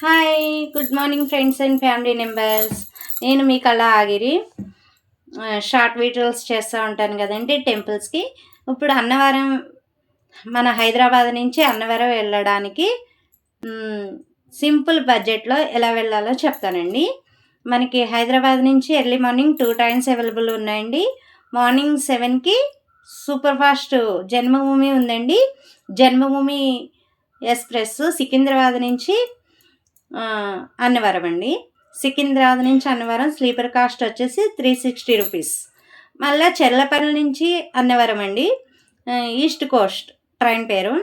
Hi, good morning friends and family members. నేను మీ కళ ఆగిరి. Short videos చేస్తూ ఉంటాను కదండి టెంపుల్స్కి. ఇప్పుడు అన్నవరం, మన హైదరాబాద్ నుంచి అన్నవరం వెళ్ళడానికి సింపుల్ బడ్జెట్లో ఎలా వెళ్ళాలో చెప్తానండి. మనకి హైదరాబాద్ నుంచి ఎర్లీ మార్నింగ్ 2 ట్రైన్స్ అవైలబుల్ ఉన్నాయండి. మార్నింగ్ 7కి సూపర్ ఫాస్ట్ జన్మభూమి ఉందండి. జన్మభూమి ఎక్స్ప్రెస్ సికింద్రాబాద్ నుంచి అన్నవరం అండి. సికింద్రాబాద్ నుంచి అన్నవరం స్లీపర్ కాస్ట్ వచ్చేసి 360 రూపీస్. మళ్ళీ చెర్లపల్లి నుంచి అన్నవరం అండి. ఈస్ట్ కోస్ట్ ట్రైన్ పేరు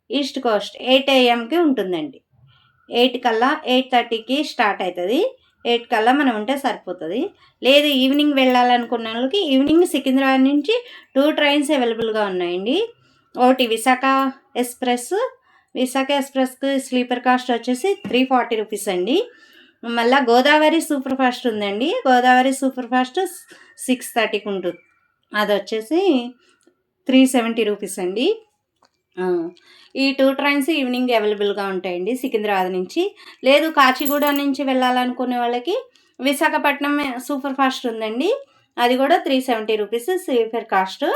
ఈస్ట్ కోస్ట్ 8 AM ఉంటుందండి. 8 కల్లా 8:30కి స్టార్ట్ అవుతుంది. 8 కల్లా మనం ఉంటే సరిపోతుంది. లేదు ఈవినింగ్ వెళ్ళాలనుకున్న వాళ్ళకి ఈవినింగ్ సికింద్రాబాద్ నుంచి 2 ట్రైన్స్ అవైలబుల్గా ఉన్నాయండి. ఒకటి విశాఖ ఎక్స్ప్రెస్కి స్లీపర్ కాస్ట్ వచ్చేసి 340 రూపీస్ అండి. మళ్ళీ గోదావరి సూపర్ ఫాస్ట్ ఉందండి. గోదావరి సూపర్ ఫాస్ట్ 6:30కి ఉంటుంది. అది వచ్చేసి 370 రూపీస్ అండి. ఈ 2 ట్రైన్స్ ఈవినింగ్ అవైలబుల్గా ఉంటాయండి సికింద్రాబాద్ నుంచి. లేదు కాచిగూడ నుంచి వెళ్ళాలనుకునే వాళ్ళకి విశాఖపట్నం సూపర్ ఫాస్ట్ ఉందండి. అది కూడా 370 రూపీస్ స్లీపర్ కాస్ట్.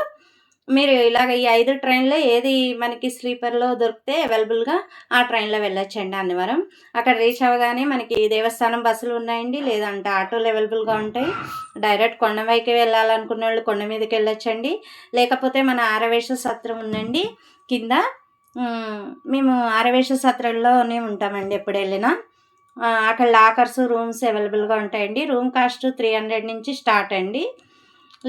మీరు ఇలాగ ఈ 5 ట్రైన్లో ఏది మనకి స్లీపర్లో దొరికితే అవైలబుల్గా ఆ ట్రైన్లో వెళ్ళొచ్చండి అన్నవరం. అక్కడ రీచ్ అవ్వగానే మనకి దేవస్థానం బస్సులు ఉన్నాయండి, లేదంటే ఆటోలు అవైలబుల్గా ఉంటాయి. డైరెక్ట్ కొండపైకి వెళ్ళాలనుకున్న వాళ్ళు కొండ మీదకి వెళ్ళొచ్చండి. లేకపోతే మన ఆరవేశ సత్రం ఉందండి కింద. మేము ఆరవేశ సత్రంలోనే ఉంటామండి ఎప్పుడు వెళ్ళినా. అక్కడ లాకర్స్, రూమ్స్ అవైలబుల్గా ఉంటాయండి. రూమ్ కాస్ట్ 300 నుంచి స్టార్ట్ అండి.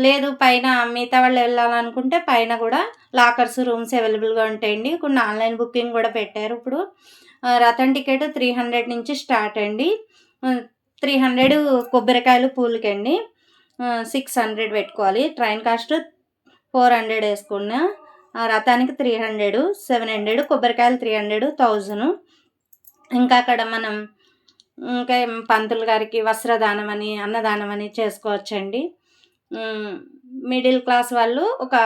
లేదు పైన మిగతా వాళ్ళు వెళ్ళాలనుకుంటే పైన కూడా లాకర్స్, రూమ్స్ అవైలబుల్గా ఉంటాయండి. కొన్ని ఆన్లైన్ బుకింగ్ కూడా పెట్టారు ఇప్పుడు. రథం టికెట్ 300 నుంచి స్టార్ట్ అండి. 300 కొబ్బరికాయలు పూలకండి. 600 పెట్టుకోవాలి. ట్రైన్ కాస్ట్ 400 వేసుకున్న. రథానికి 300, 700, కొబ్బరికాయలు 300, 1000. ఇంకా అక్కడ మనం ఇంకా పంతులు గారికి వస్త్రదానం అని, అన్నదానం అని చేసుకోవచ్చండి. మిడిల్ క్లాస్ వాళ్ళు ఒక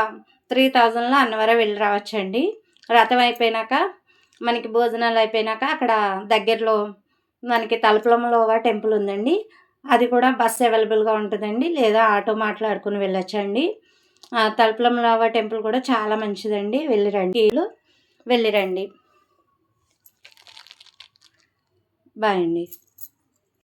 3000లో అన్నవరం వెళ్ళి రావచ్చండి. రథం అయిపోయినాక మనకి భోజనాలు అయిపోయినాక అక్కడ దగ్గరలో మనకి తలుపులమ్మలో టెంపుల్ ఉందండి. అది కూడా బస్సు అవైలబుల్గా ఉంటుందండి, లేదా ఆటో మాట్లాడుకుని వెళ్ళొచ్చండి. తలుపులమ్మలో టెంపుల్ కూడా చాలా మంచిదండి. వెళ్ళిరండి. బాయ్ అండి.